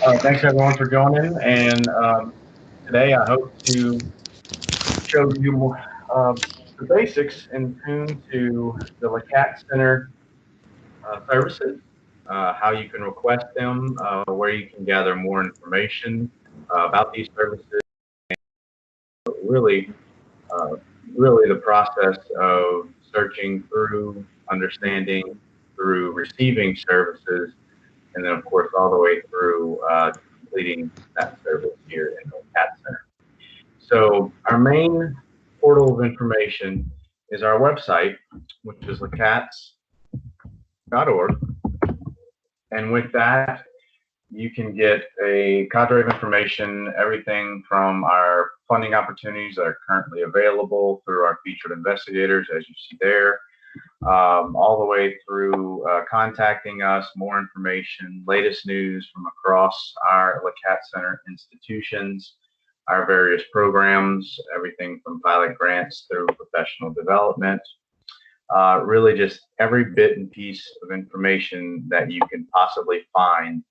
Thanks everyone for joining, and today I hope to show you more, the basics in tune to the CaTS Center services, how you can request them, where you can gather more information about these services, really, uh, really the process of searching through, understanding, through receiving services, and then of course all the way through completing that service here in the CaTS Center. So our main portal of information is our website, which is lacats.org. And with that, you can get a cadre of information, everything from our funding opportunities that are currently available through our featured investigators, as you see there, all the way through contacting us, more information, latest news from across our CaTS Center institutions, our various programs, everything from pilot grants through professional development, really just every bit and piece of information that you can possibly find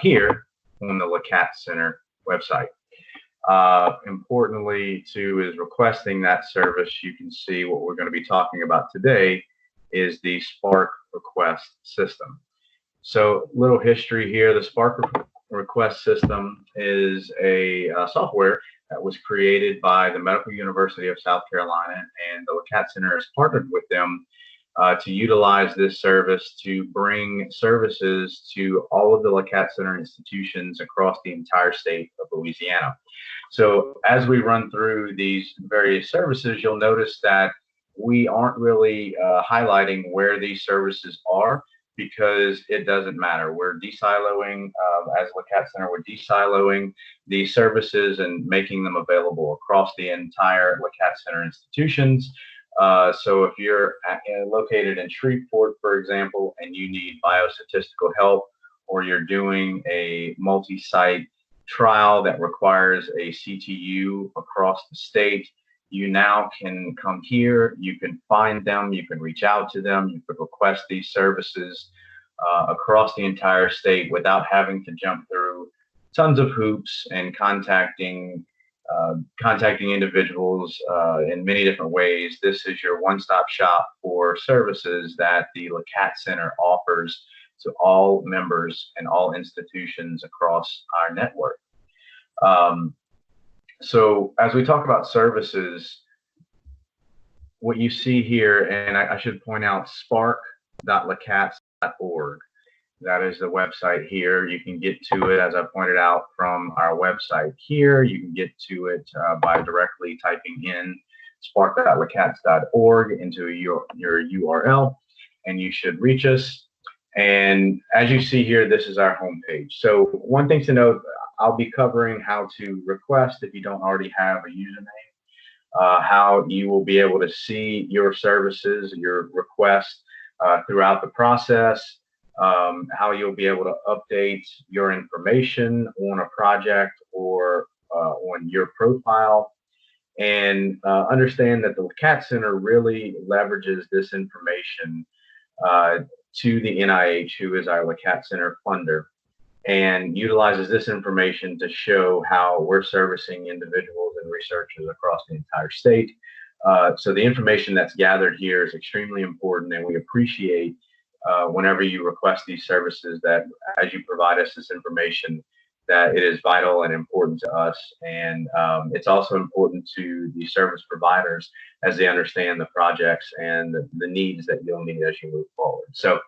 here on the CaTS Center website. Importantly, too, is requesting that service. You can see what we're going to be talking about today is the SPARC request system. So, little history here. The SPARC request system is a software that was created by the Medical University of South Carolina, and the CaTS Center has partnered with them to utilize this service to bring services to all of the CaTS Center institutions across the entire state of Louisiana. So as we run through these various services, you'll notice that we aren't really highlighting where these services are, because it doesn't matter. We're de-siloing, as CaTS Center, we're de-siloing these services and making them available across the entire CaTS Center institutions. So if you're located in Shreveport, for example, and you need biostatistical help, or you're doing a multi-site trial that requires a CTU across the state, you now can come here, you can find them, you can reach out to them, you could request these services across the entire state without having to jump through tons of hoops and contacting individuals in many different ways. This is your one-stop shop for services that the CaTS Center offers to all members and all institutions across our network. So as we talk about services, what you see here, and I should point out, sparc.lacats.org. That is the website here. You can get to it, as I pointed out, from our website here. You can get to it by directly typing in sparc.lacats.org into your URL, and you should reach us. And as you see here, this is our homepage. So one thing to note, I'll be covering how to request if you don't already have a username, how you will be able to see your services, your requests throughout the process, how you'll be able to update your information on a project or on your profile, and understand that the CaTS Center really leverages this information to the NIH, who is our CaTS Center funder, and utilizes this information to show how we're servicing individuals and researchers across the entire state. So the information that's gathered here is extremely important, and we appreciate whenever you request these services, that as you provide us this information, that it is vital and important to us. And it's also important to the service providers as they understand the projects and the needs that you'll need as you move forward. So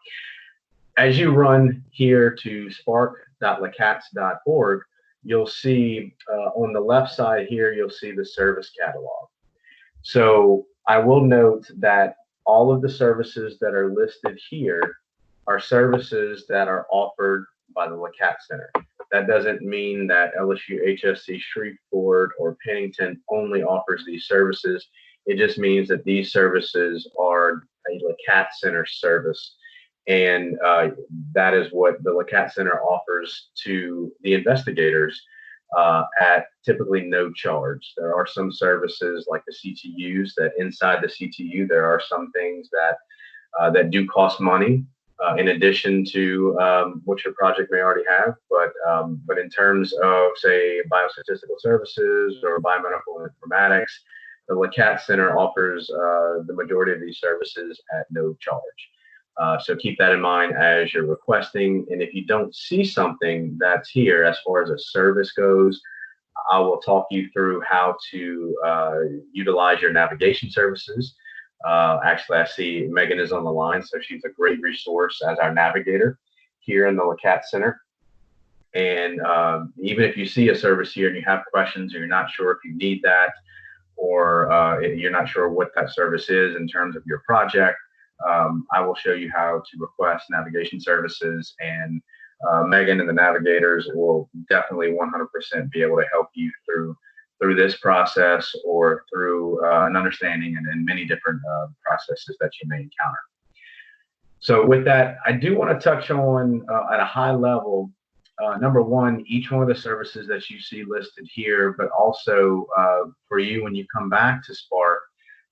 as you run here to sparc.lacats.org, you'll see on the left side here, you'll see the service catalog. So I will note that all of the services that are listed here are services that are offered by the CaTS Center. That doesn't mean that LSU HSC Shreveport or Pennington only offers these services. It just means that these services are a CaTS Center service. And that is what the CaTS Center offers to the investigators at typically no charge. There are some services like the CTUs that inside the CTU, there are some things that that do cost money. in addition to what your project may already have. But in terms of, say, biostatistical services or biomedical informatics, the CaTS Center offers the majority of these services at no charge. So keep that in mind as you're requesting. And if you don't see something that's here as far as a service goes, I will talk you through how to utilize your navigation services. Actually, I see Megan is on the line, so she's a great resource as our navigator here in the CaTS Center. And even if you see a service here and you have questions or you're not sure if you need that, or you're not sure what that service is in terms of your project, I will show you how to request navigation services, and Megan and the navigators will definitely 100% be able to help you through this process or through an understanding and many different processes that you may encounter. So with that, I do want to touch on at a high level, number one, each one of the services that you see listed here, but also for you when you come back to SPARC,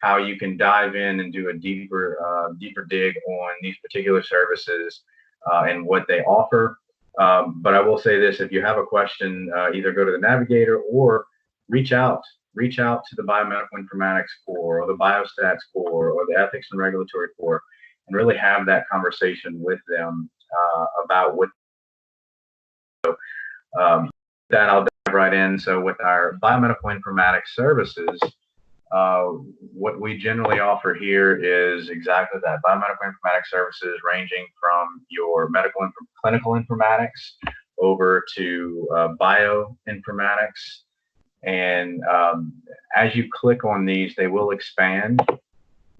how you can dive in and do a deeper dig on these particular services and what they offer. But I will say this: if you have a question, either go to the navigator or reach out to the Biomedical Informatics Core or the Biostats Core or the Ethics and Regulatory Core, and really have that conversation with them about what. That I'll dive right in. So with our Biomedical Informatics services, what we generally offer here is exactly that: biomedical informatics services ranging from your medical and clinical informatics over to bioinformatics. And as you click on these, they will expand.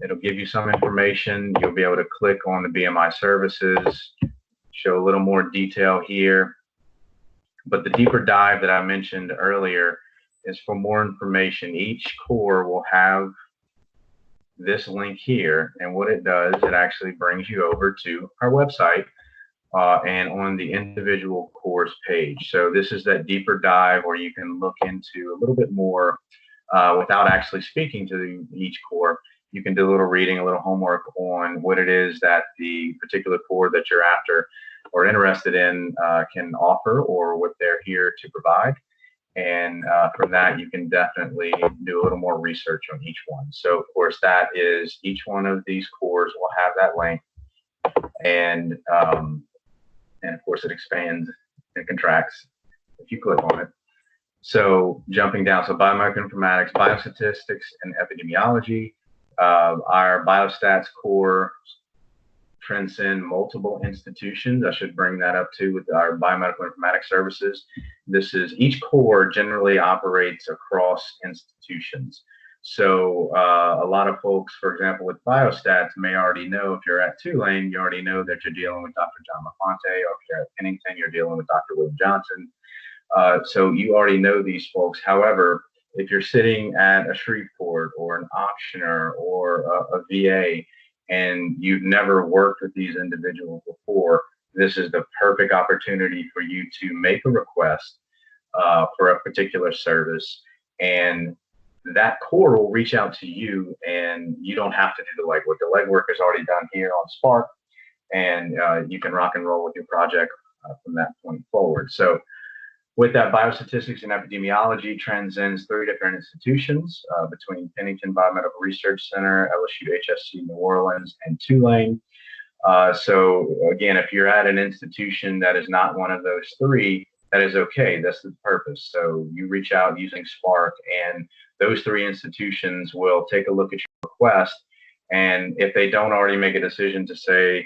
It'll give you some information. You'll be able to click on the BMI services, show a little more detail here. But the deeper dive that I mentioned earlier is for more information. Each core will have this link here, and what it does, it actually brings you over to our website and on the individual course page. So this is that deeper dive where you can look into a little bit more without actually speaking to each core. You can do a little reading, a little homework on what it is that the particular core that you're after or interested in can offer, or what they're here to provide. And from that, you can definitely do a little more research on each one. So, of course, that is, each one of these cores will have that link, and of course, it expands and contracts if you click on it. So, jumping down, so biomedical informatics, biostatistics, and epidemiology. Our biostats core transcend multiple institutions. I should bring that up too with our biomedical informatics services. This is, each core generally operates across institutions. So a lot of folks, for example, with biostats may already know, if you're at Tulane, you already know that you're dealing with Dr. John LaFonte, or if you're at Pennington, you're dealing with Dr. William Johnson. So you already know these folks. However, if you're sitting at a Shreveport or an auctioneer or a VA, and you've never worked with these individuals before, this is the perfect opportunity for you to make a request for a particular service, and that core will reach out to you, and you don't have to do the legwork. The legwork is already done here on SPARC, and you can rock and roll with your project from that point forward. So with that, biostatistics and epidemiology transcends 3 different institutions between Pennington Biomedical Research Center, LSU HSC New Orleans, and Tulane. So again, if you're at an institution that is not one of those 3, that is okay. That's the purpose. So you reach out using SPARC, and those 3 institutions will take a look at your request. And if they don't already make a decision to say,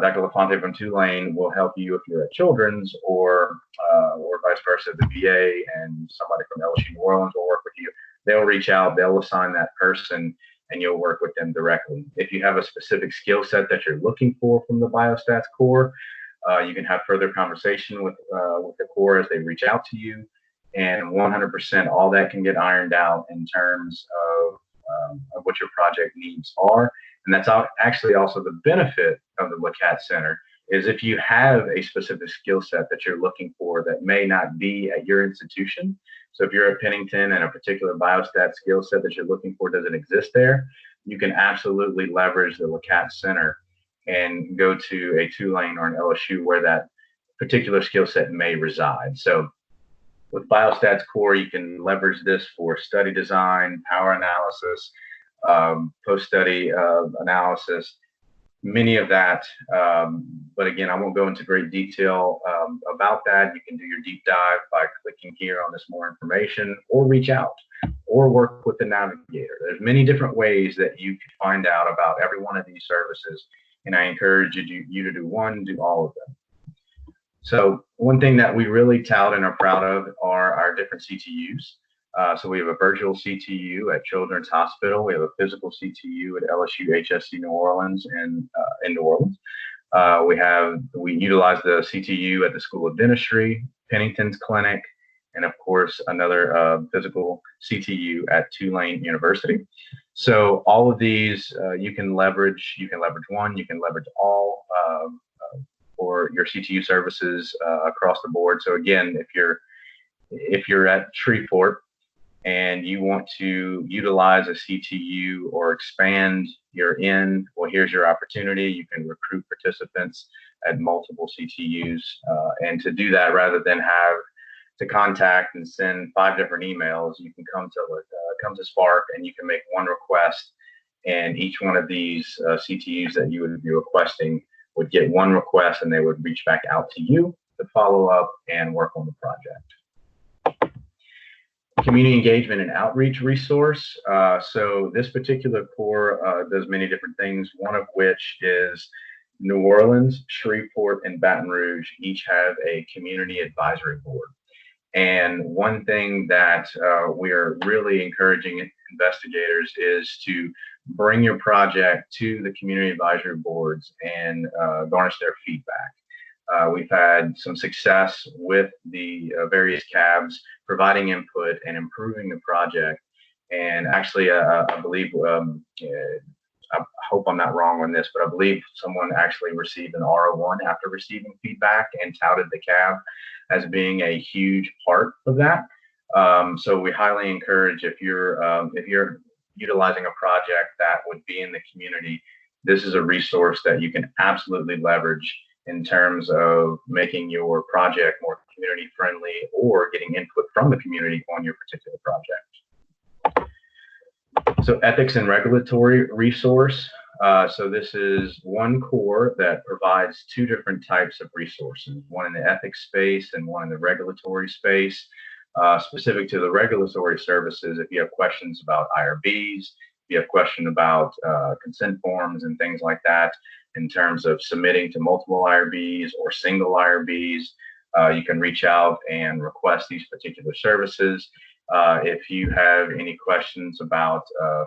Dr. LaFonte from Tulane will help you if you're at Children's, or vice versa, the VA and somebody from LSU New Orleans will work with you. They'll reach out, they'll assign that person, and you'll work with them directly. If you have a specific skill set that you're looking for from the biostats core, you can have further conversation with the core as they reach out to you, and 100% all that can get ironed out in terms of what your project needs are. And that's actually also the benefit of the CaTS Center, is if you have a specific skill set that you're looking for that may not be at your institution. So if you're at Pennington and a particular biostat skill set that you're looking for doesn't exist there, you can absolutely leverage the CaTS Center and go to a Tulane or an LSU where that particular skill set may reside. So with Biostats Core, you can leverage this for study design, power analysis, post-study analysis, many of that. But again, I won't go into great detail about that. You can do your deep dive by clicking here on this more information, or reach out, or work with the navigator. There's many different ways that you can find out about every one of these services, and I encourage you to do one, do all of them. So one thing that we really tout and are proud of are our different CTUs. So we have a virtual CTU at Children's Hospital. We have a physical CTU at LSU HSC New Orleans in New Orleans. We utilize the CTU at the School of Dentistry, Pennington's Clinic, and of course another physical CTU at Tulane University. So all of these you can leverage. You can leverage one. You can leverage all for your CTU services across the board. So again, if you're at Shreveport and you want to utilize a CTU or expand your well, here's your opportunity. You can recruit participants at multiple CTUs, and to do that, rather than have to contact and send 5 different emails, you can come to SPARC and you can make one request, and each one of these CTUs that you would be requesting would get one request, and they would reach back out to you to follow up and work on the project. Community engagement and outreach resource. So this particular core does many different things, one of which is New Orleans, Shreveport, and Baton Rouge each have a community advisory board. And one thing that we are really encouraging investigators is to bring your project to the community advisory boards and garnish their feedback. We've had some success with the various CABs providing input and improving the project. And actually, I believe, I hope I'm not wrong on this, but I believe someone actually received an R01 after receiving feedback and touted the CAB as being a huge part of that. So we highly encourage, if you're utilizing a project that would be in the community, this is a resource that you can absolutely leverage in terms of making your project more community friendly or getting input from the community on your particular project. So ethics and regulatory resource. So this is one core that provides 2 different types of resources, one in the ethics space and one in the regulatory space. Specific to the regulatory services, if you have questions about IRBs, if you have questions about consent forms and things like that, in terms of submitting to multiple IRBs or single IRBs, you can reach out and request these particular services. If you have any questions about,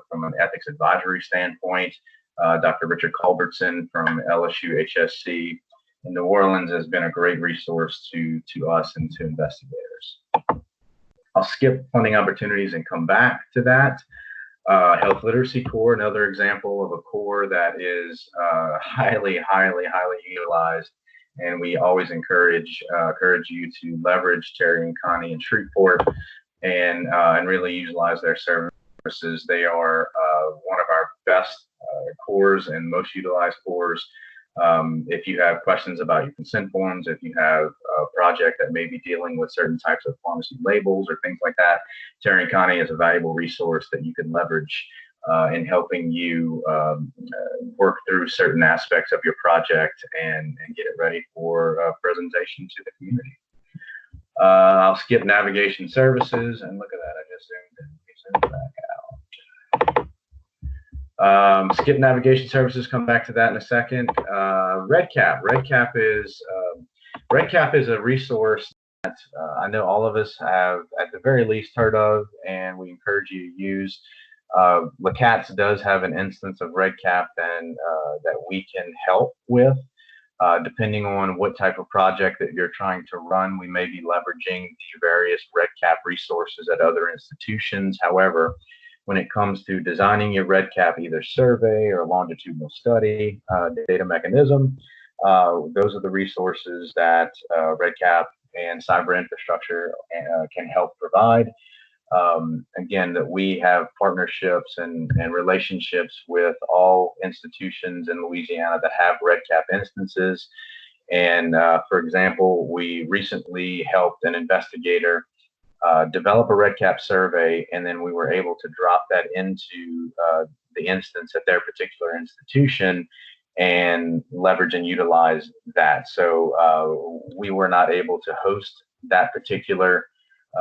from an ethics advisory standpoint, Dr. Richard Culbertson from LSU HSC in New Orleans has been a great resource to us and to investigators. I'll skip funding opportunities and come back to that. Health literacy core, another example of a core that is highly utilized, and we always encourage you to leverage Terry and Connie and Shreveport and really utilize their services. They are one of our best cores and most utilized cores. If you have questions about your consent forms, if you have a project that may be dealing with certain types of pharmacy labels or things like that, Terry and Connie is a valuable resource that you can leverage in helping you work through certain aspects of your project and get it ready for presentation to the community. I'll skip navigation services, and look at that, I just zoomed back out. Skip navigation services, come back to that in a second. Redcap. Redcap is a resource that I know all of us have at the very least heard of, and we encourage you to use. CaTS does have an instance of Redcap that we can help with. Depending on what type of project that you're trying to run, we may be leveraging the various Redcap resources at other institutions. However, when it comes to designing your Redcap, either survey or longitudinal study, data mechanism, those are the resources that Redcap and cyber infrastructure can help provide. Again, that we have partnerships and relationships with all institutions in Louisiana that have Redcap instances. And for example, we recently helped an investigator develop a Redcap survey, and then we were able to drop that into the instance at their particular institution and leverage and utilize that. So we were not able to host that particular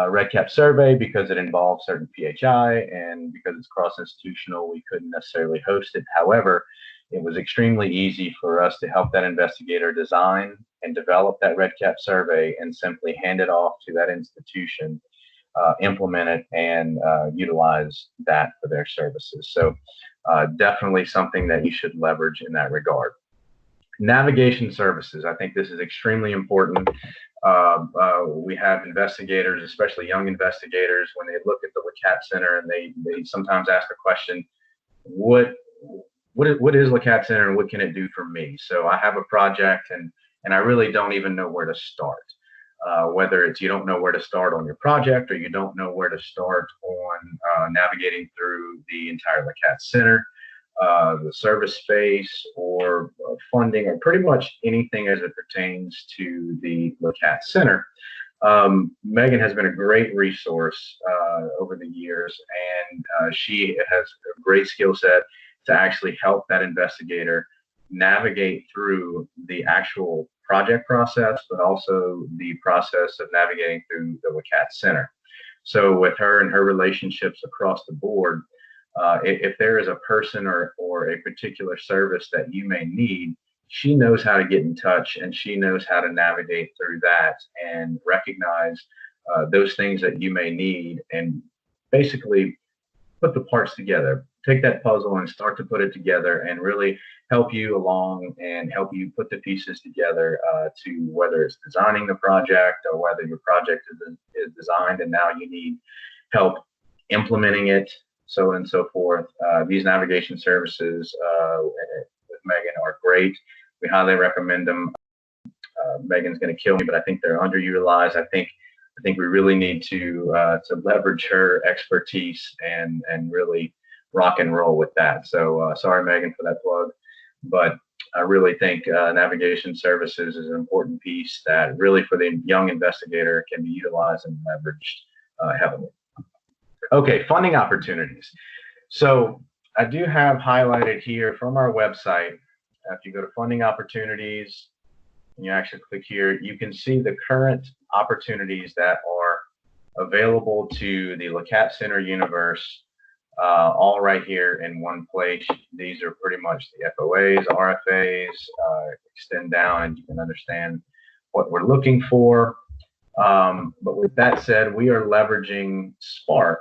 Redcap survey because it involves certain PHI, and because it's cross-institutional, we couldn't necessarily host it. However, it was extremely easy for us to help that investigator design and develop that Redcap survey and simply hand it off to that institution, implement it, and utilize that for their services. So definitely something that you should leverage in that regard. Navigation services. I think this is extremely important. We have investigators, especially young investigators, when they look at the LCAT Center, and they sometimes ask the question, what is LCAT Center and what can it do for me? So I have a project and I really don't even know where to start. Whether it's you don't know where to start on your project, or you don't know where to start on navigating through the entire LCAT Center, the service space, or funding, or pretty much anything as it pertains to the LCAT Center. Megan has been a great resource over the years, and she has a great skill set to actually help that investigator navigate through the actual project process, but also the process of navigating through the LCAT Center. So with her and her relationships across the board, if there is a person or a particular service that you may need, she knows how to get in touch, and she knows how to navigate through that and recognize those things that you may need, and basically put the parts together, take that puzzle and start to put it together, and really help you along and help you put the pieces together to whether it's designing the project, or whether your project is designed and now you need help implementing it, so on and so forth. These navigation services with Megan are great. We highly recommend them. Megan's going to kill me, but I think they're underutilized. I think we really need to leverage her expertise and really rock and roll with that. So sorry, Megan, for that plug, but I really think navigation services is an important piece that really for the young investigator can be utilized and leveraged heavily. Okay, funding opportunities. So I do have highlighted here from our website. If you go to funding opportunities, and you actually click here, you can see the current opportunities that are available to the LCAT Center universe, all right here in one place. These are pretty much the FOAs, RFAs, extend down, and you can understand what we're looking for. But with that said, we are leveraging SPARC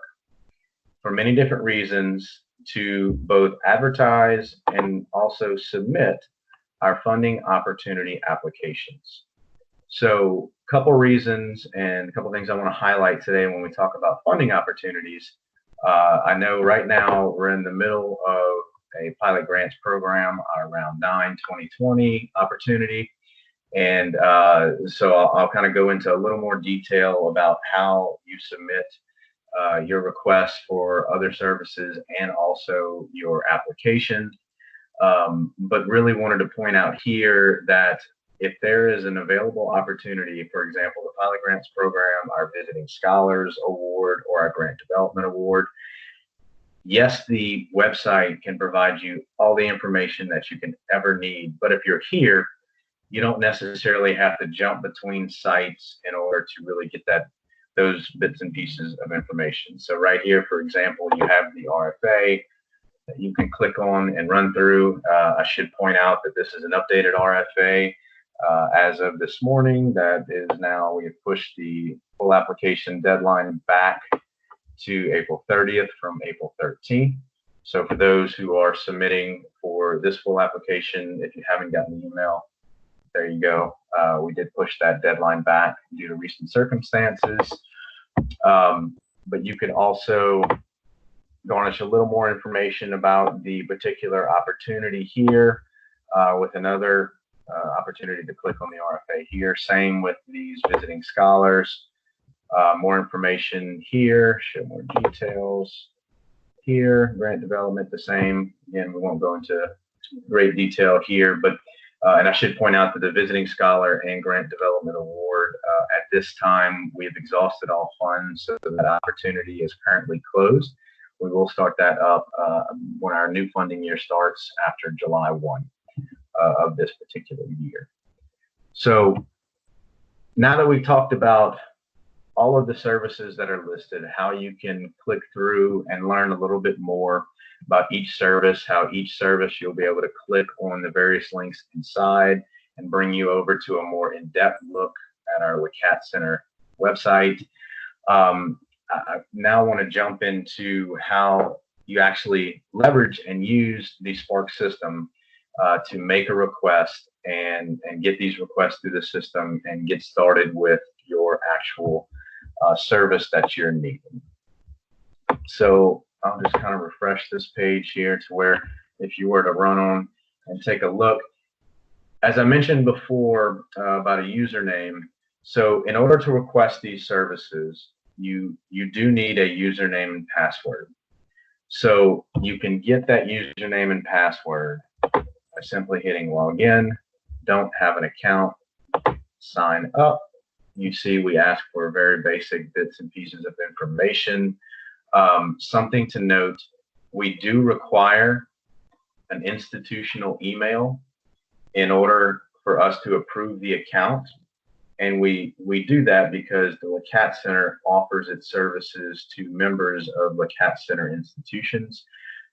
for many different reasons to both advertise and also submit our funding opportunity applications. So a couple reasons and a couple things I want to highlight today when we talk about funding opportunities. I know right now we're in the middle of a pilot grants program, our Round 9 2020 opportunity. And so I'll kind of go into a little more detail about how you submit your request for other services and also your application. But really wanted to point out here that if there is an available opportunity, for example, the Pilot Grants Program, our Visiting Scholars Award, or our Grant Development Award, yes, the website can provide you all the information that you can ever need. But if you're here, you don't necessarily have to jump between sites in order to really get those bits and pieces of information. So right here, for example, you have the RFA that you can click on and run through. I should point out that this is an updated RFA. As of this morning, that is now, we have pushed the full application deadline back to April 30th from April 13th. So for those who are submitting for this full application, if you haven't gotten the email, there you go. We did push that deadline back due to recent circumstances. But you could also garnish a little more information about the particular opportunity here with another opportunity to click on the RFA here. Same with these visiting scholars. More information here, show more details here, grant development the same. Again, we won't go into great detail here, but and I should point out that the Visiting Scholar and Grant Development Award, at this time, we have exhausted all funds, so that opportunity is currently closed. We will start that up when our new funding year starts after July 1 of this particular year. So now that we've talked about all of the services that are listed, how you can click through and learn a little bit more about each service, how each service you'll be able to click on the various links inside and bring you over to a more in-depth look at our CaTS Center website. I now want to jump into how you actually leverage and use the SPARC system to make a request and get these requests through the system and get started with your actual service that you're needing. So I'll just kind of refresh this page here to where if you were to run on and take a look, as I mentioned before about a username, so in order to request these services, you do need a username and password. So you can get that username and password by simply hitting login. Don't have an account, sign up. You see we ask for very basic bits and pieces of information. Something to note, we do require an institutional email in order for us to approve the account. And we do that because the CaTS Center offers its services to members of the CaTS Center institutions.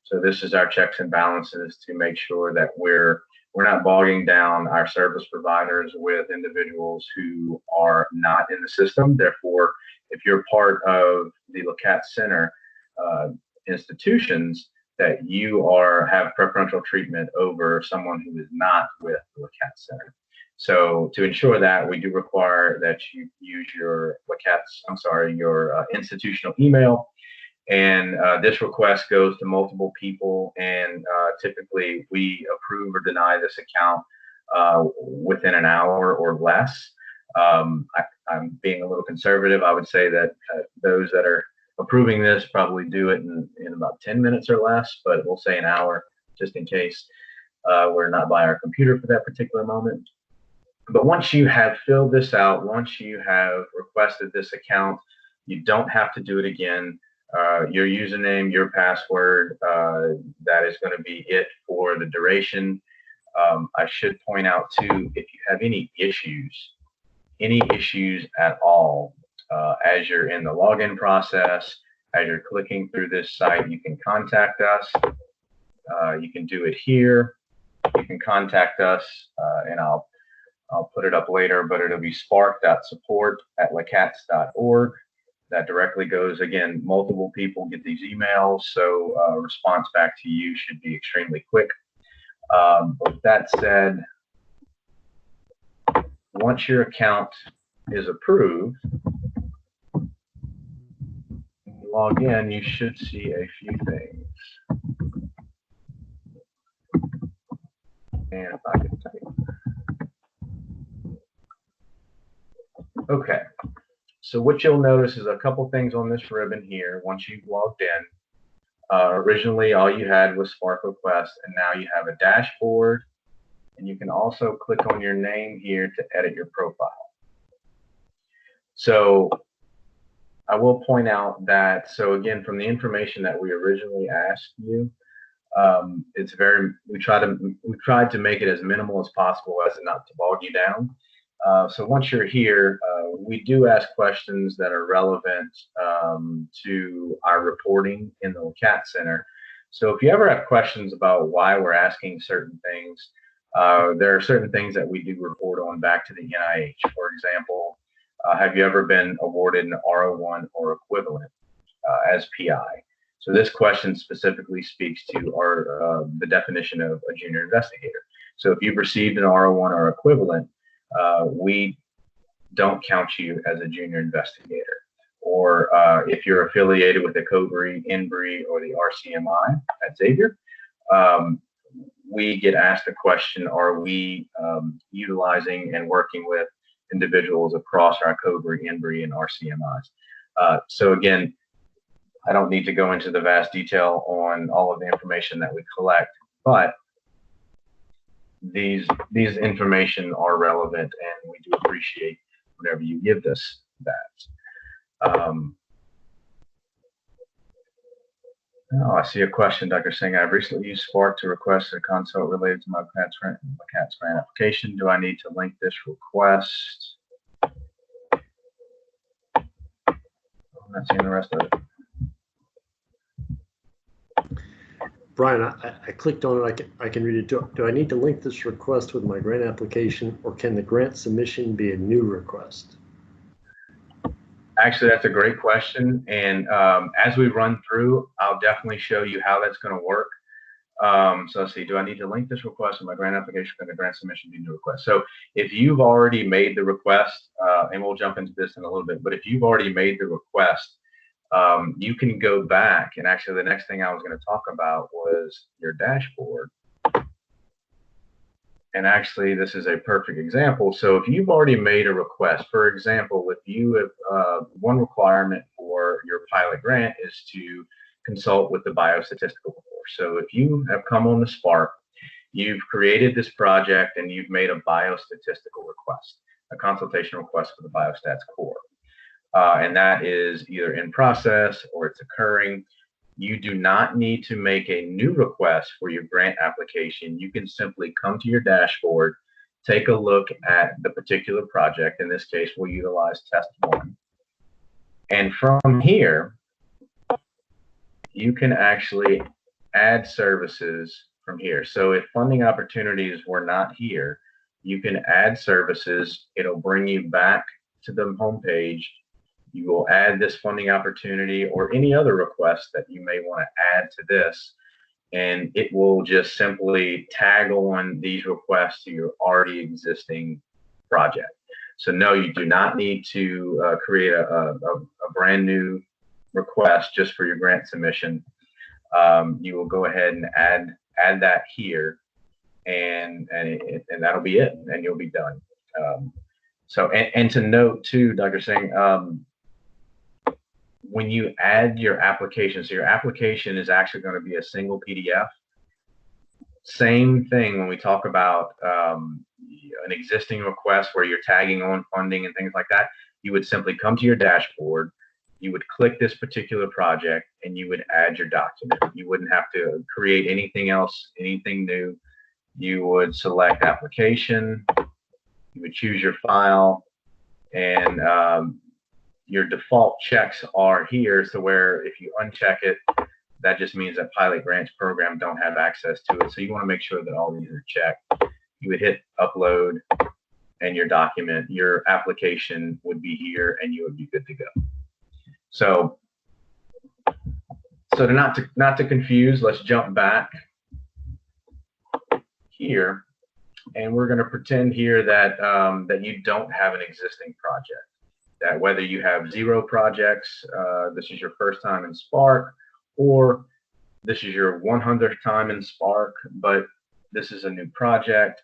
So this is our checks and balances to make sure that we're not bogging down our service providers with individuals who are not in the system. Therefore, if you're part of the CaTS Center institutions, that you have preferential treatment over someone who is not with the CaTS Center. So to ensure that, we do require that you use your your institutional email. And this request goes to multiple people, and typically we approve or deny this account within an hour or less. I'm being a little conservative. I would say that those that are approving this probably do it in about 10 minutes or less, but we'll say an hour just in case we're not by our computer for that particular moment. But once you have filled this out, once you have requested this account, you don't have to do it again. Your username, your password, that is going to be it for the duration. I should point out too, if you have any issues at all, as you're in the login process, as you're clicking through this site, you can contact us. You can do it here. You can contact us, and I'll put it up later, but it'll be sparc.support@lacats.org. That directly goes, again, multiple people get these emails, so response back to you should be extremely quick. With that said, once your account is approved, log in, you should see a few things. And if I can type. Okay. So what you'll notice is a couple things on this ribbon here once you've logged in. Originally, all you had was SPARC request, and now you have a dashboard, and you can also click on your name here to edit your profile. So I will point out that, so again, from the information that we originally asked you, we tried to make it as minimal as possible as not to bog you down. So once you're here, we do ask questions that are relevant to our reporting in the CaTS Center. So if you ever have questions about why we're asking certain things, there are certain things that we do report on back to the NIH. For example, have you ever been awarded an R01 or equivalent as PI? So this question specifically speaks to the definition of a junior investigator. So if you've received an R01 or equivalent, we don't count you as a junior investigator. Or if you're affiliated with the COBRI, INBRI, or the RCMI at Xavier, we get asked a question, are we utilizing and working with individuals across our COBRI, INBRI, and RCMIs. So again, I don't need to go into the vast detail on all of the information that we collect, but these information are relevant, and we do appreciate whenever you give us that. I see a question, Dr. Singh. I've recently used SPARC to request a consult related to my CATS grant application. Do I need to link this request? I'm not seeing the rest of it. Brian, I clicked on it. I can read it. Do I need to link this request with my grant application, or can the grant submission be a new request? Actually, that's a great question. And as we run through, I'll definitely show you how that's going to work. So let's see, do I need to link this request with my grant application? Can the grant submission be a new request? So if you've already made the request, and we'll jump into this in a little bit, but if you've already made the request, you can go back, and actually the next thing I was going to talk about was your dashboard. And actually, this is a perfect example. So if you've already made a request, for example, if you have one requirement for your pilot grant is to consult with the biostatistical core. So if you have come on the SPARC, you've created this project and you've made a biostatistical request, a consultation request for the biostats core. And that is either in process or it's occurring. You do not need to make a new request for your grant application. You can simply come to your dashboard, take a look at the particular project. In this case, we'll utilize test 1. And from here, you can actually add services from here. So if funding opportunities were not here, you can add services. It'll bring you back to the home page. You will add this funding opportunity or any other request that you may want to add to this, and it will just simply tag on these requests to your already existing project. So no, you do not need to create a brand new request just for your grant submission. You will go ahead and add that here, and that'll be it, and you'll be done. So and to note too, Dr. Singh, when you add your application, so your application is actually going to be a single PDF. Same thing when we talk about an existing request where you're tagging on funding and things like that. You would simply come to your dashboard, you would click this particular project, and you would add your document. You wouldn't have to create anything else, anything new. You would select application, you would choose your file, and your default checks are here, so where if you uncheck it, that just means that pilot grants program don't have access to it. So you want to make sure that all these are checked. You would hit upload, and your document, your application would be here, and you would be good to go. So not to confuse, let's jump back here, and we're going to pretend here that that you don't have an existing project. That whether you have 0 projects, this is your first time in SPARC, or this is your 100th time in SPARC, but this is a new project.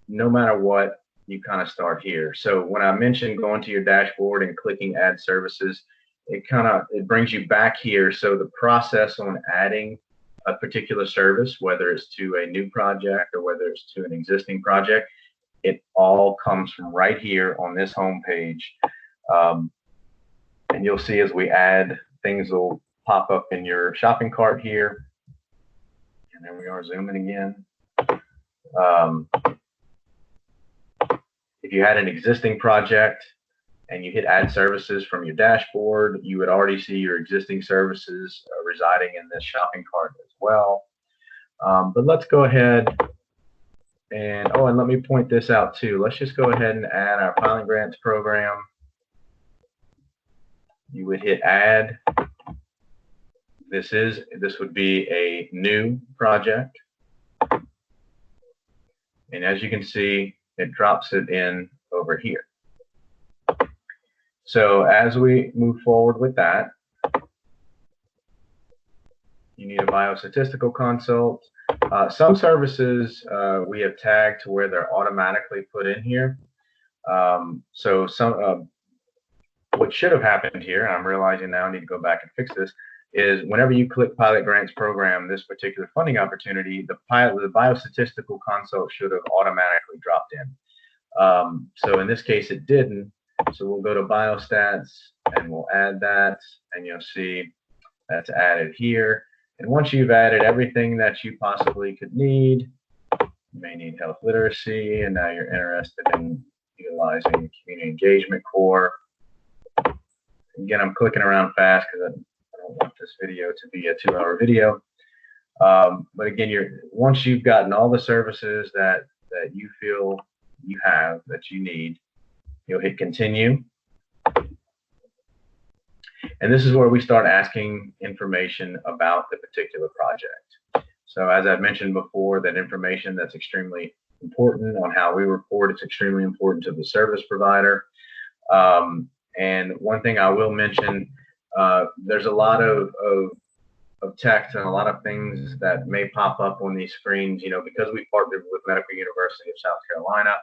No matter what, you kind of start here. So when I mentioned going to your dashboard and clicking add services, it brings you back here. So the process on adding a particular service, whether it's to a new project or whether it's to an existing project, it all comes from right here on this home page. And you'll see as we add, things will pop up in your shopping cart here. And there we are, zooming again. If you had an existing project and you hit add services from your dashboard, you would already see your existing services residing in this shopping cart as well. But let's go ahead and, and let me point this out too. Let's just go ahead and add our pilot grants program. You would hit add. This would be a new project. And as you can see, it drops it in over here. So as we move forward with that, you need a biostatistical consult. Some services we have tagged to where they're automatically put in here. So what should have happened here, and I'm realizing now I need to go back and fix this, is whenever you click Pilot Grants Program, this particular funding opportunity, the biostatistical consult should have automatically dropped in. So in this case, it didn't. So we'll go to Biostats and we'll add that, and you'll see that's added here. And once you've added everything that you possibly could need, you may need health literacy, and now you're interested in utilizing the community engagement core. Again, I'm clicking around fast because I don't want this video to be a 2-hour video. But again, once you've gotten all the services that you feel you have, that you need, you'll hit continue. And this is where we start asking information about the particular project. So as I've mentioned before, that information that's extremely important on how we report, it's extremely important to the service provider. And one thing I will mention, there's a lot of text and a lot of things that may pop up on these screens, because we partnered with Medical University of South Carolina.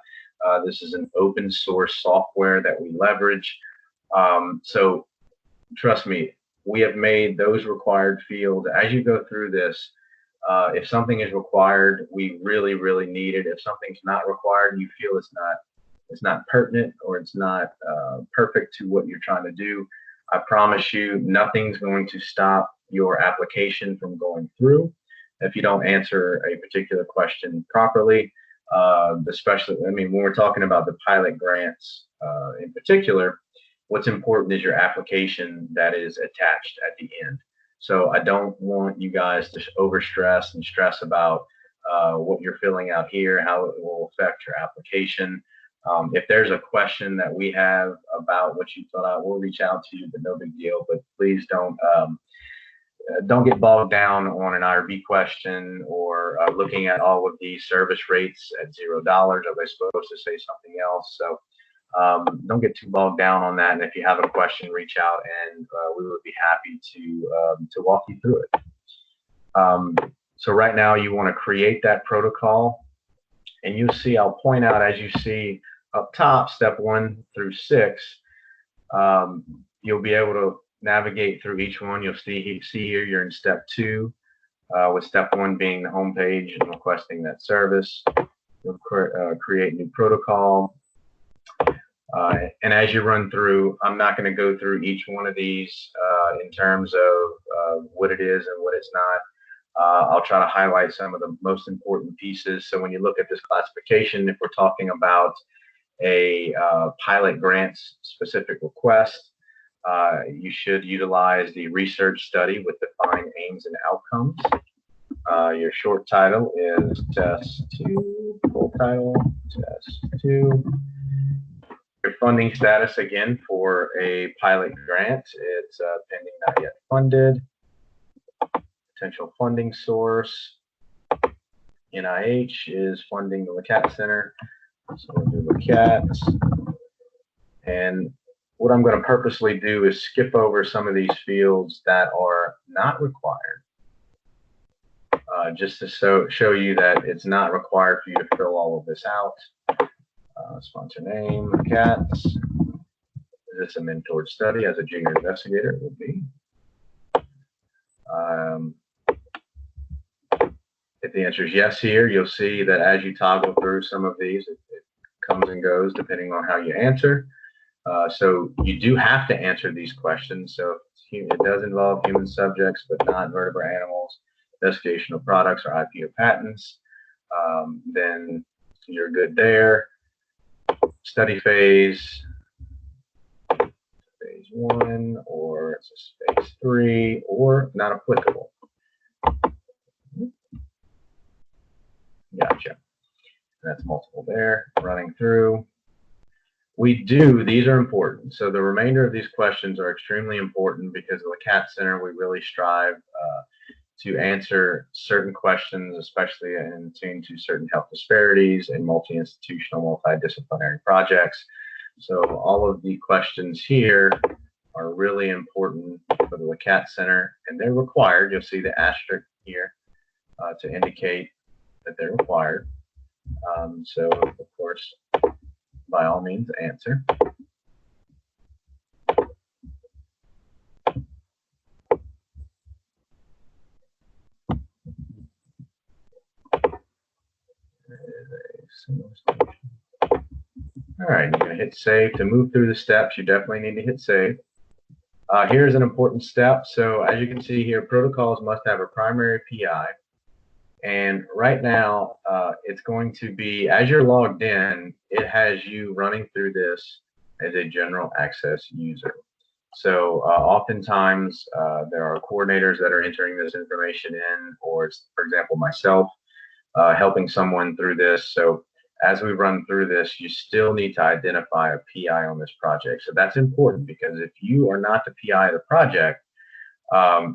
This is an open source software that we leverage. So trust me, we have made those required fields. As you go through this, if something is required, we really, really need it. If something's not required and you feel it's not pertinent or it's not perfect to what you're trying to do, I promise you nothing's going to stop your application from going through if you don't answer a particular question properly. Especially, when we're talking about the pilot grants in particular, what's important is your application that is attached at the end. So I don't want you guys to overstress and stress about what you're filling out here, how it will affect your application. If there's a question that we have about what you fill out, we'll reach out to you, but no big deal. But please don't get bogged down on an IRB question or looking at all of these service rates at $0. Are they supposed to say something else? So don't get too bogged down on that. And if you have a question, reach out, and we would be happy to walk you through it. So right now you want to create that protocol, and you'll see, I'll point out, as you see up top, step 1 through 6, you'll be able to navigate through each one. You'll see here you're in step 2, with step 1 being the home page and requesting that service. You'll create new protocol. And as you run through, I'm not going to go through each one of these in terms of what it is and what it's not. I'll try to highlight some of the most important pieces. So when you look at this classification, if we're talking about a pilot grants specific request, you should utilize the research study with defined aims and outcomes. Your short title is Test 2, full title, Test 2. Your funding status, again, for a pilot grant, it's pending, not yet funded. Potential funding source, NIH is funding the CaTS Center, so we'll do CaTS. And what I'm going to purposely do is skip over some of these fields that are not required, just to show you that it's not required for you to fill all of this out. Sponsor name, CaTS. Is this a mentored study as a junior investigator? It would be. If the answer is yes here, you'll see that as you toggle through some of these, it comes and goes depending on how you answer. So you do have to answer these questions. So it does involve human subjects, but not vertebrate animals, investigational products, or IP or patents. Then you're good there. Study phase 1, or it's a phase 3, or not applicable. Gotcha. That's multiple there. Running through. These are important. So the remainder of these questions are extremely important because of the CaTS Center. We really strive to answer certain questions, especially in tune to certain health disparities and multi-institutional, multidisciplinary projects. So all of the questions here are really important for the CaTS Center, and they're required. You'll see the asterisk here to indicate that they're required. So of course, by all means answer. All right, you're going to hit save. To move through the steps, you definitely need to hit save. Here's an important step. So as you can see here, protocols must have a primary PI. And right now, it's going to be, as you're logged in, it has you running through this as a general access user. So oftentimes, there are coordinators that are entering this information in, or for example, myself helping someone through this. So as we run through this, you still need to identify a PI on this project. So that's important, because if you are not the PI of the project,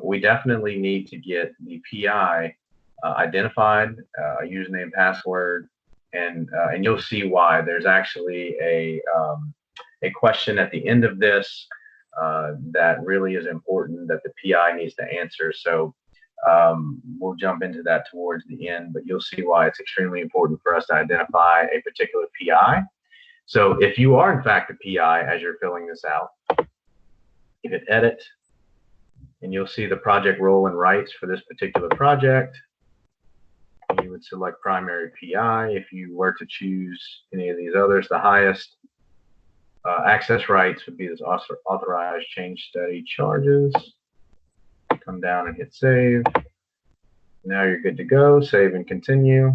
we definitely need to get the PI identified, username, password, and you'll see why. There's actually a question at the end of this that really is important that the PI needs to answer. So we'll jump into that towards the end, but you'll see why it's extremely important for us to identify a particular PI. So if you are in fact a PI as you're filling this out, you hit edit, and you'll see the project role and rights for this particular project. You would select primary PI. If you were to choose any of these others, the highest access rights would be this authorized change study charges. Come down and hit save. Now you're good to go. Save and continue.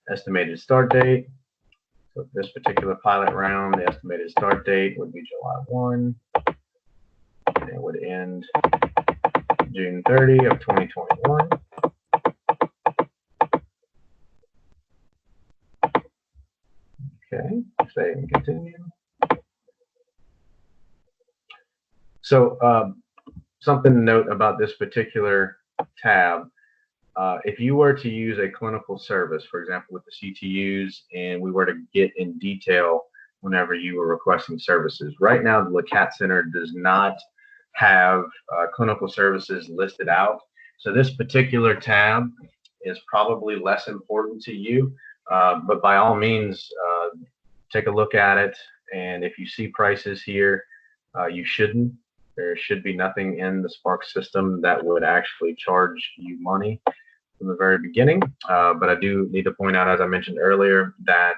Estimated start date. So this particular pilot round, the estimated start date would be July 1. And it would end June 30 of 2021. Okay, save and continue. So something to note about this particular tab, if you were to use a clinical service, for example, with the CTUs, and we were to get in detail whenever you were requesting services, right now the CAT Center does not have clinical services listed out. So this particular tab is probably less important to you, but by all means, take a look at it. And if you see prices here, you shouldn't. There should be nothing in the SPARC system that would actually charge you money from the very beginning. But I do need to point out, as I mentioned earlier, that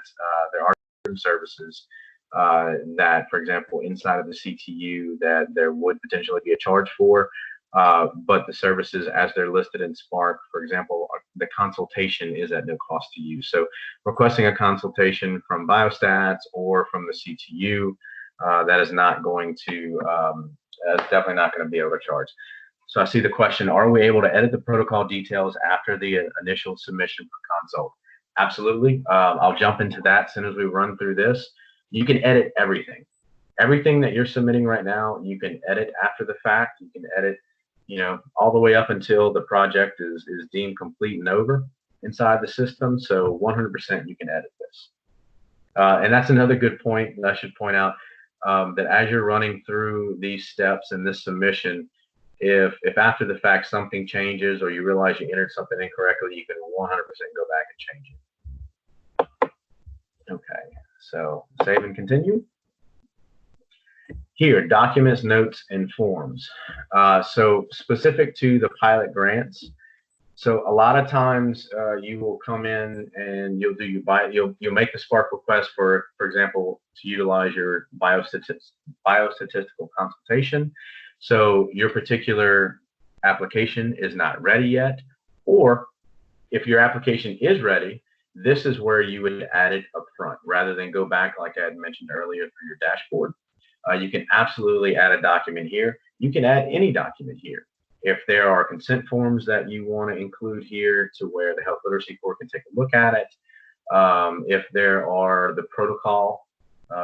there are services that, for example, inside of the CTU, that there would potentially be a charge for. But the services as they're listed in SPARC, for example, the consultation is at no cost to you. So requesting a consultation from Biostats or from the CTU, that is not going to, that's definitely not going to be able to charge. So I see the question, are we able to edit the protocol details after the initial submission for consult? Absolutely. I'll jump into that as soon as we run through this. You can edit everything. Everything that you're submitting right now, you can edit after the fact. You can edit, you know, all the way up until the project is deemed complete and over inside the system. So 100% you can edit this. And that's another good point that I should point out, that as you're running through these steps in this submission, if after the fact something changes or you realize you entered something incorrectly, you can 100% go back and change it. Okay, so save and continue. Here, documents, notes, and forms. So specific to the pilot grants, so a lot of times you will come in and you'll make the SPARC request for example, to utilize your biostatistical consultation. So your particular application is not ready yet, or if your application is ready, this is where you would add it up front rather than go back like I had mentioned earlier through your dashboard. You can absolutely add a document here. You can add any document here. If there are consent forms that you want to include here to where the Health Literacy Corps can take a look at it, if there are the protocol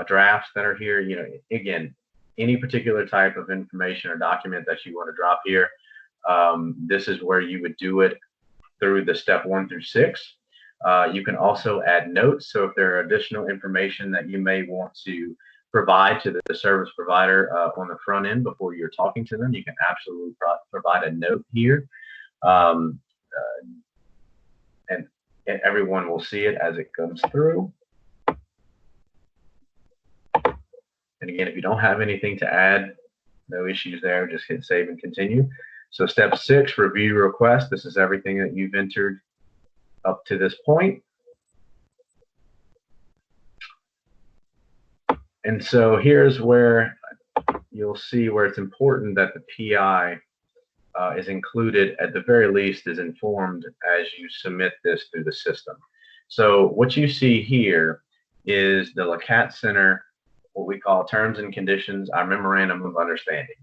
drafts that are here, you know, again, any particular type of information or document that you want to drop here, this is where you would do it through the step 1 through 6. You can also add notes. So if there are additional information that you may want to provide to the service provider on the front end before you're talking to them, you can absolutely provide a note here. And everyone will see it as it comes through. And again, if you don't have anything to add, no issues there, just hit save and continue. So step 6, review your request. This is everything that you've entered up to this point. And so here's where you'll see where it's important that the PI is included, at the very least, is informed as you submit this through the system. So what you see here is the CaTS Center, what we call terms and conditions, our memorandum of understanding.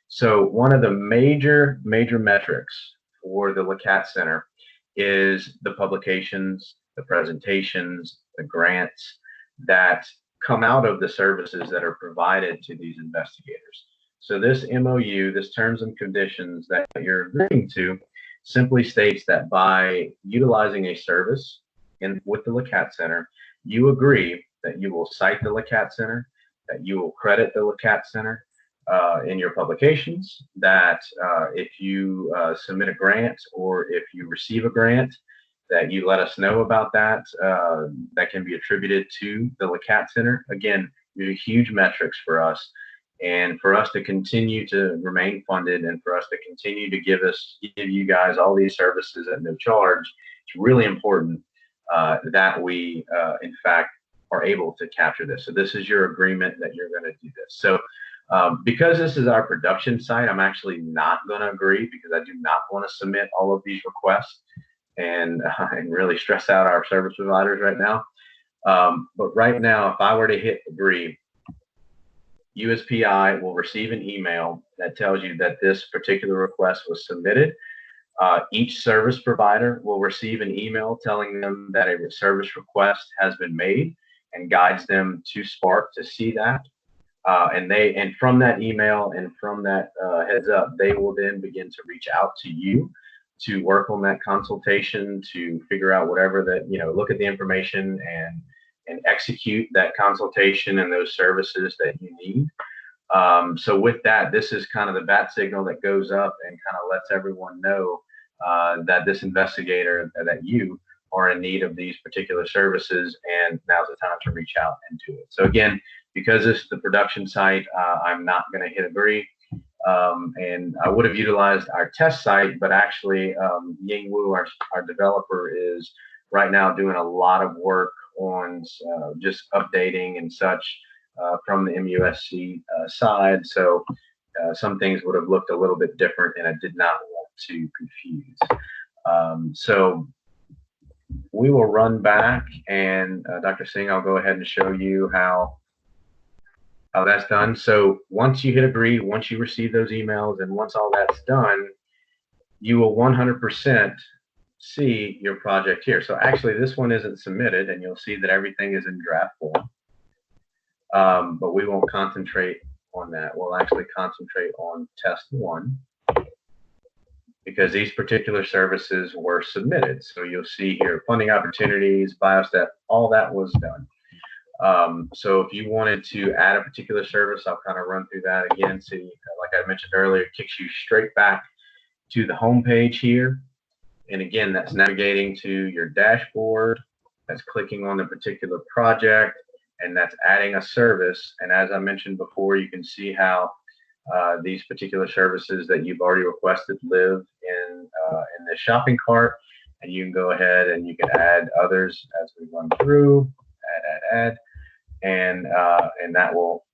So one of the major metrics for the CaTS Center is the publications, the presentations, the grants that come out of the services that are provided to these investigators. So this MOU, this terms and conditions that you're agreeing to, simply states that by utilizing a service with the CaTS Center, you agree that you will cite the CaTS Center, that you will credit the CaTS Center in your publications, that if you submit a grant or if you receive a grant, that you let us know about that. That can be attributed to the CaTS Center. Again, these are huge metrics for us, and for us to continue to remain funded, and for us to continue to give you guys all these services at no charge. It's really important that we, in fact, are able to capture this. So this is your agreement that you're going to do this. So because this is our production site, I'm actually not going to agree, because I do not want to submit all of these requests and really stress out our service providers right now. But right now, if I were to hit agree, USPI will receive an email that tells you that this particular request was submitted. Each service provider will receive an email telling them that a service request has been made, and guides them to SPARC to see that. And from that email and from that heads up, they will then begin to reach out to you to work on that consultation, to figure out whatever that, look at the information and execute that consultation and those services that you need. So with that, this is kind of the bat signal that goes up and kind of lets everyone know that this investigator, that you are in need of these particular services, and now's the time to reach out and do it. So again, because this is the production site, I'm not going to hit agree. And I would have utilized our test site, but actually Ying Wu, our developer, is right now doing a lot of work on just updating and such from the MUSC side. So some things would have looked a little bit different, and I did not want to confuse. So we will run back, and Dr. Singh, I'll go ahead and show you how that's done. So once you hit agree, once you receive those emails, and once all that's done, you will 100% see your project here. So actually this one isn't submitted, and you'll see that everything is in draft form. But we won't concentrate on that. We'll actually concentrate on test 1, because these particular services were submitted. So you'll see here funding opportunities, biostat, all that was done. So if you wanted to add a particular service, I'll kind of run through that again. See, like I mentioned earlier, it kicks you straight back to the home page here. And again, that's navigating to your dashboard. That's clicking on the particular project, and that's adding a service. And as I mentioned before, you can see how these particular services that you've already requested live in the shopping cart. And you can go ahead and you can add others as we run through, add. And that will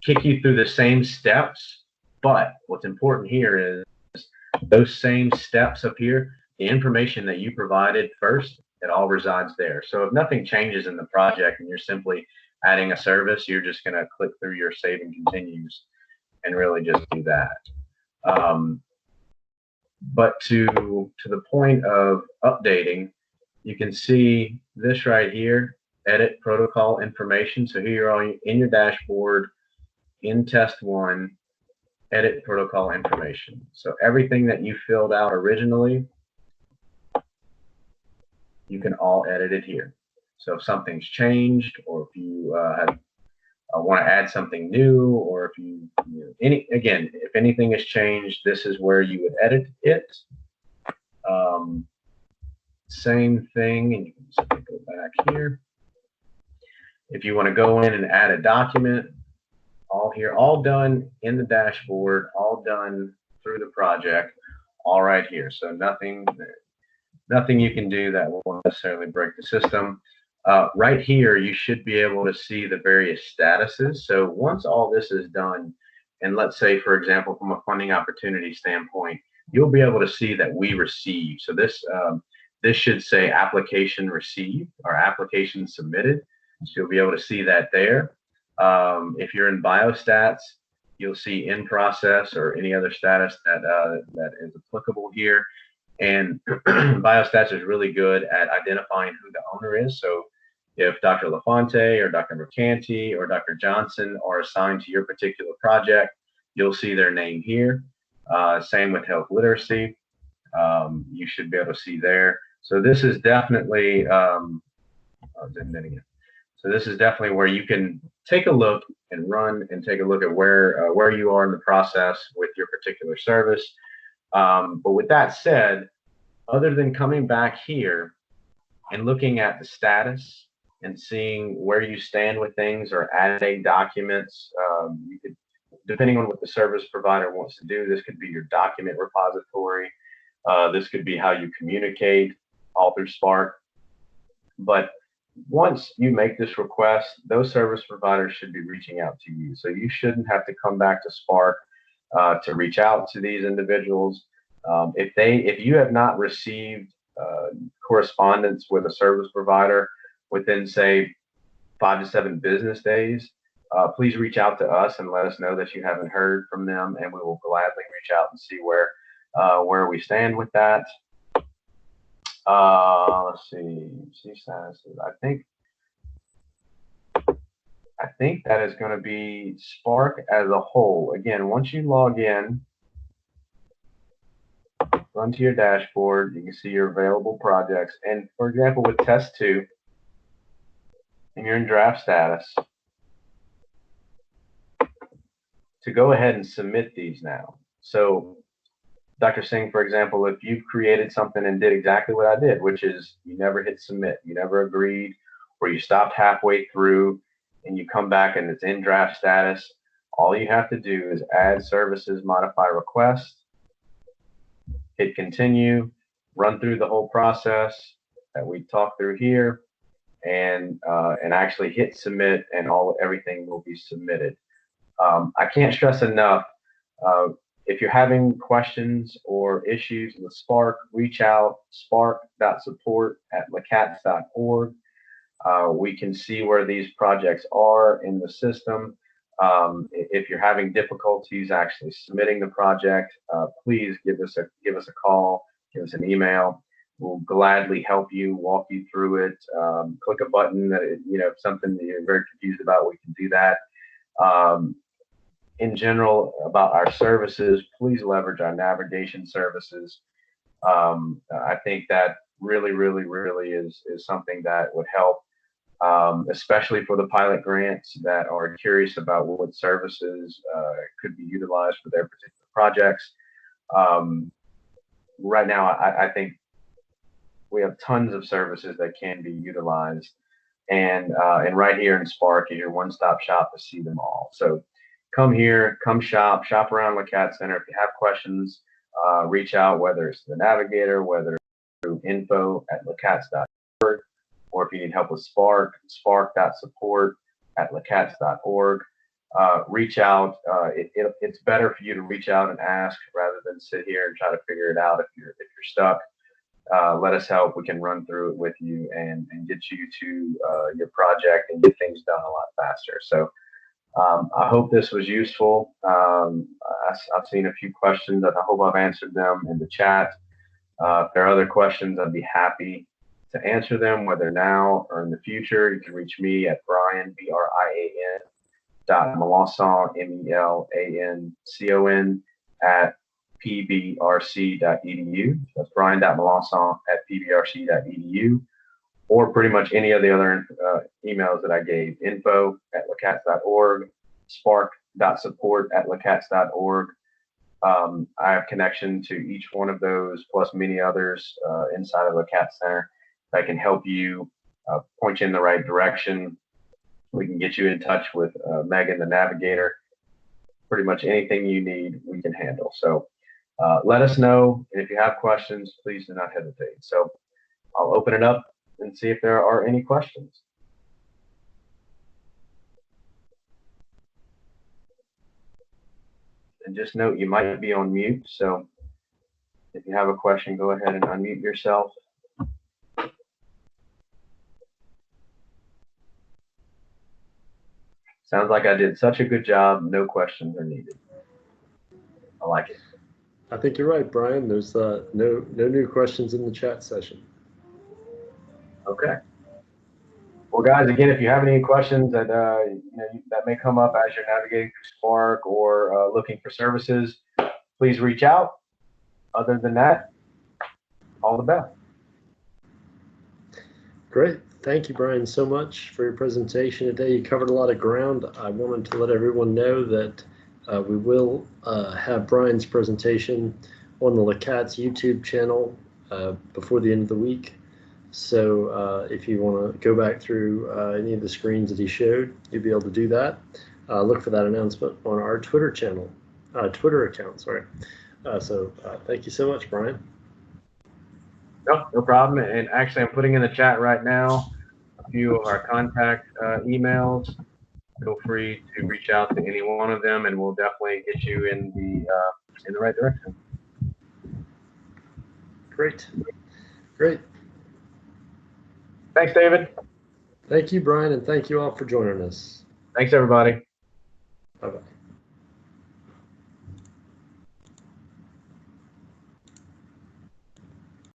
kick you through the same steps. But what's important here is those same steps up here, the information that you provided first, it all resides there. So if nothing changes in the project and you're simply adding a service, you're just going to click through your save and continues and really just do that. But to the point of updating, you can see this right here, edit protocol information. So here you're all in your dashboard, in test 1, edit protocol information. So everything that you filled out originally, you can all edit it here. So if something's changed, or if you want to add something new, or if again, if anything has changed, this is where you would edit it. Same thing, and you can simply go back here. If you want to go in and add a document, all all here, all done in the dashboard, all done through the project, all right here. So nothing you can do that will necessarily break the system. Right here, you should be able to see the various statuses. So once all this is done, and let's say, for example, from a funding opportunity standpoint, you'll be able to see that we received. So this should say application received or application submitted. So you'll be able to see that there. If you're in biostats, you'll see in process or any other status that is applicable here. And biostats is really good at identifying who the owner is. So if Dr. LaFonte or Dr. Mercanti or Dr. Johnson are assigned to your particular project, you'll see their name here. Same with health literacy. You should be able to see there. So this is definitely, so this is definitely where you can take a look and run and take a look at where you are in the process with your particular service. But with that said, other than coming back here and looking at the status and seeing where you stand with things or adding documents, you could, depending on what the service provider wants to do, this could be your document repository. This could be how you communicate all through SPARC. But once you make this request, those service providers should be reaching out to you. So you shouldn't have to come back to SPARC to reach out to these individuals. If you have not received correspondence with a service provider within, say, 5 to 7 business days, please reach out to us and let us know that you haven't heard from them, and we will gladly reach out and see where we stand with that. Let's see statuses. I think that is going to be SPARC as a whole. Again, once you log in, run to your dashboard, you can see your available projects. And for example, with test 2, and you're in draft status, to go ahead and submit these now. So Dr. Singh, for example, if you've created something and did exactly what I did, which is you never hit submit, you never agreed, or you stopped halfway through and you come back and it's in draft status, all you have to do is add services, modify request, hit continue, run through the whole process that we talked through here, and actually hit submit, and everything will be submitted. I can't stress enough, if you're having questions or issues with SPARC, reach out, sparc.support@lacats.org. We can see where these projects are in the system. If you're having difficulties actually submitting the project, please give us a call, give us an email. We'll gladly help you, walk you through it. Click a button that if something that you're very confused about, we can do that. In general, about our services, please leverage our navigation services. I think that really is something that would help, especially for the pilot grants that are curious about what services could be utilized for their particular projects. Right now, I think we have tons of services that can be utilized, and right here in SPARC is your one-stop shop to see them all. So come here, come shop around LaCat Center. If you have questions, reach out, whether it's the navigator, whether it's through info@lacats.org, or if you need help with SPARC, sparc.support@lacats.org. Reach out. It's better for you to reach out and ask rather than sit here and try to figure it out if you're stuck. Let us help. We can run through it with you and get you to your project and get things done a lot faster. So I hope this was useful. I've seen a few questions, and I hope I've answered them in the chat. If there are other questions, I'd be happy to answer them, whether now or in the future. You can reach me at Brian, BRIAN, Melancon, MELANCON, at pbrc.edu. That's brian.melancon@pbrc.edu. Or pretty much any of the other emails that I gave, info@lacats.org, sparc.support@lacats.org. I have connection to each one of those, plus many others inside of LaCat Center that can help you, point you in the right direction. We can get you in touch with Megan, the navigator, pretty much anything you need, we can handle. So let us know. And if you have questions, please do not hesitate. So I'll open it up and see if there are any questions. And just note, you might be on mute. So if you have a question, go ahead and unmute yourself. Sounds like I did such a good job. No questions are needed. I like it. I think you're right, Brian. There's no new questions in the chat session. Okay. Well, guys, again, if you have any questions that that may come up as you're navigating through SPARC or looking for services, please reach out. Other than that, all the best. Great. Thank you, Brian, so much for your presentation today. You covered a lot of ground. I wanted to let everyone know that we will have Brian's presentation on the CaTS YouTube channel before the end of the week. So if you want to go back through any of the screens that he showed, you'll be able to do that. Look for that announcement on our Twitter channel, Twitter account, sorry. So thank you so much, Brian. No problem. And actually, I'm putting in the chat right now a few of our contact emails. Feel free to reach out to any one of them, and we'll definitely get you in the right direction. Great. Great. Thanks, David. Thank you, Brian, and thank you all for joining us. Thanks, everybody. Bye-bye.